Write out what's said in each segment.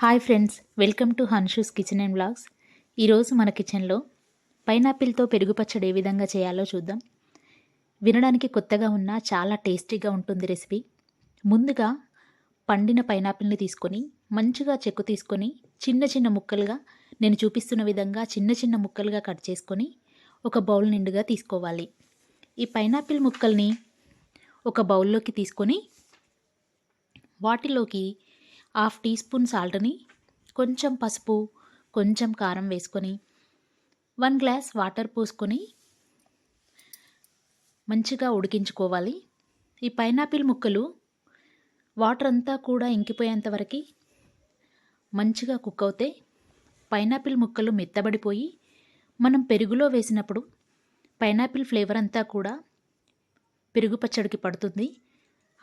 Hi friends, welcome to Hanshu's kitchen and vlogs. ఈరోజు మన కిచెన్లో పైనాపిల్తో పెరుగు పచ్చడి ఏ విధంగా చేయాలో చూద్దాం. వినడానికి కొత్తగా ఉన్న చాలా టేస్టీగా ఉంటుంది రెసిపీ. ముందుగా పండిన పైనాపిల్ని తీసుకొని మంచిగా చెక్కు తీసుకొని చిన్న చిన్న ముక్కలుగా నేను చూపిస్తున్న విధంగా చిన్న చిన్న ముక్కలుగా కట్ చేసుకొని ఒక బౌల్ నిండుగా తీసుకోవాలి. ఈ పైనాపిల్ ముక్కల్ని ఒక బౌల్లోకి తీసుకొని వాటిలోకి 1/2 టీ స్పూన్ సాల్ట్ని, కొంచెం పసుపు, కొంచెం కారం వేసుకొని 1 గ్లాస్ వాటర్ పోసుకొని మంచిగా ఉడికించుకోవాలి. ఈ పైనాపిల్ ముక్కలు వాటర్ అంతా కూడా ఇంకిపోయేంత వరకు మంచిగా కుక్ అవుతాయి. పైనాపిల్ ముక్కలు మెత్తబడిపోయి మనం పెరుగులో వేసినప్పుడు పైనాపిల్ ఫ్లేవర్ అంతా కూడా పెరుగు పచ్చడికి పడుతుంది.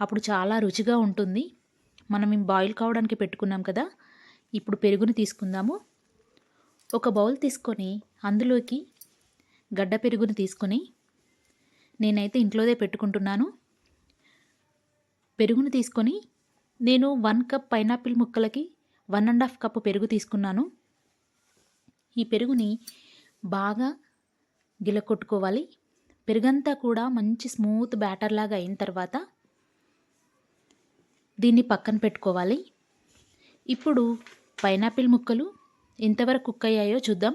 అప్పుడు చాలా రుచిగా ఉంటుంది. మనం బాయిల్ కావడానికి పెట్టుకున్నాం కదా, ఇప్పుడు పెరుగుని తీసుకుందాము. ఒక బౌల్ తీసుకొని అందులోకి గడ్డ పెరుగుని తీసుకొని, నేనైతే ఇంట్లోదే పెట్టుకుంటున్నాను. పెరుగుని తీసుకొని నేను 1 కప్ పైనాపిల్ ముక్కలకి 1.5 కప్పు పెరుగు తీసుకున్నాను. ఈ పెరుగుని బాగా గిలకొట్టుకోవాలి. పెరుగంతా కూడా మంచి స్మూత్ బ్యాటర్ లాగా అయిన తర్వాత దీన్ని పక్కన పెట్టుకోవాలి. ఇప్పుడు పైనాపిల్ ముక్కలు ఎంతవరకు కుక్ అయ్యాయో చూద్దాం.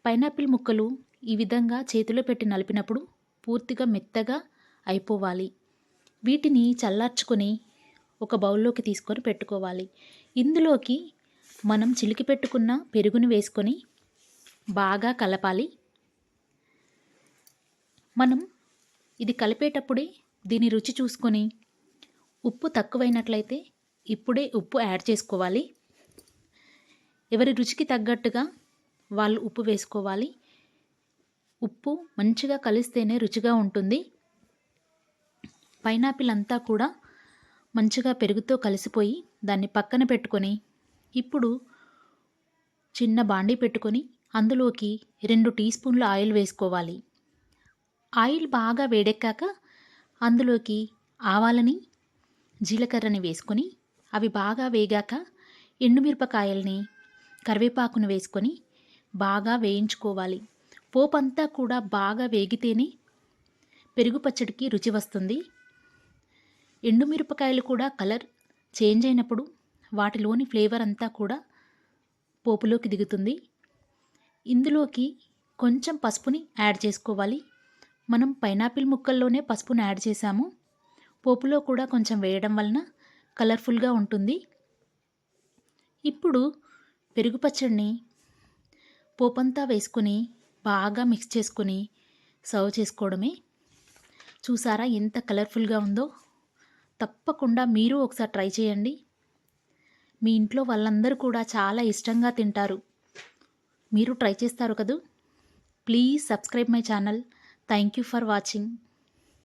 పైనాపిల్ ముక్కలు ఈ విధంగా చేతిలో పెట్టి నలిపినప్పుడు పూర్తిగా మెత్తగా అయిపోవాలి. వీటిని చల్లార్చుకొని ఒక బౌల్లోకి తీసుకొని పెట్టుకోవాలి. ఇందులోకి మనం చిలికి పెట్టుకున్న పెరుగుని వేసుకొని బాగా కలపాలి. మనం ఇది కలిపేటప్పుడే దీని రుచి చూసుకొని ఉప్పు తక్కువైనట్లయితే ఇప్పుడే ఉప్పు యాడ్ చేసుకోవాలి. ఎవరి రుచికి తగ్గట్టుగా వాళ్ళు ఉప్పు వేసుకోవాలి. ఉప్పు మంచిగా కలిస్తేనే రుచిగా ఉంటుంది. పైనాపిల్ అంతా కూడా మంచిగా పెరుగుతో కలిసిపోయి దాన్ని పక్కన పెట్టుకొని ఇప్పుడు చిన్న బాండీ పెట్టుకొని అందులోకి 2 టీ స్పూన్ల ఆయిల్ వేసుకోవాలి. ఆయిల్ బాగా వేడెక్కాక అందులోకి ఆవాలని, జీలకర్రని వేసుకొని అవి బాగా వేగాక ఎండుమిరపకాయల్ని, కరివేపాకును వేసుకొని బాగా వేయించుకోవాలి. పోపంతా కూడా బాగా వేగితేనే పెరుగు పచ్చడికి రుచి వస్తుంది. ఎండుమిరపకాయలు కూడా కలర్ చేంజ్ అయినప్పుడు వాటిలోని ఫ్లేవర్ అంతా కూడా పోపులోకి దిగుతుంది. ఇందులోకి కొంచెం పసుపుని యాడ్ చేసుకోవాలి. మనం పైనాపిల్ ముక్కల్లోనే పసుపుని యాడ్ చేసాము. పోపులో కూడా కొంచెం వేయడం వలన కలర్ఫుల్గా ఉంటుంది. ఇప్పుడు పెరుగు పచ్చడిని పోపంతా వేసుకొని బాగా మిక్స్ చేసుకొని సర్వ్ చేసుకోవడమే. చూసారా ఎంత కలర్ఫుల్గా ఉందో? తప్పకుండా మీరు ఒకసారి ట్రై చేయండి. మీ ఇంట్లో వాళ్ళందరూ కూడా చాలా ఇష్టంగా తింటారు. మీరు ట్రై చేస్తారు కదూ. Please subscribe my channel. Thank you for watching.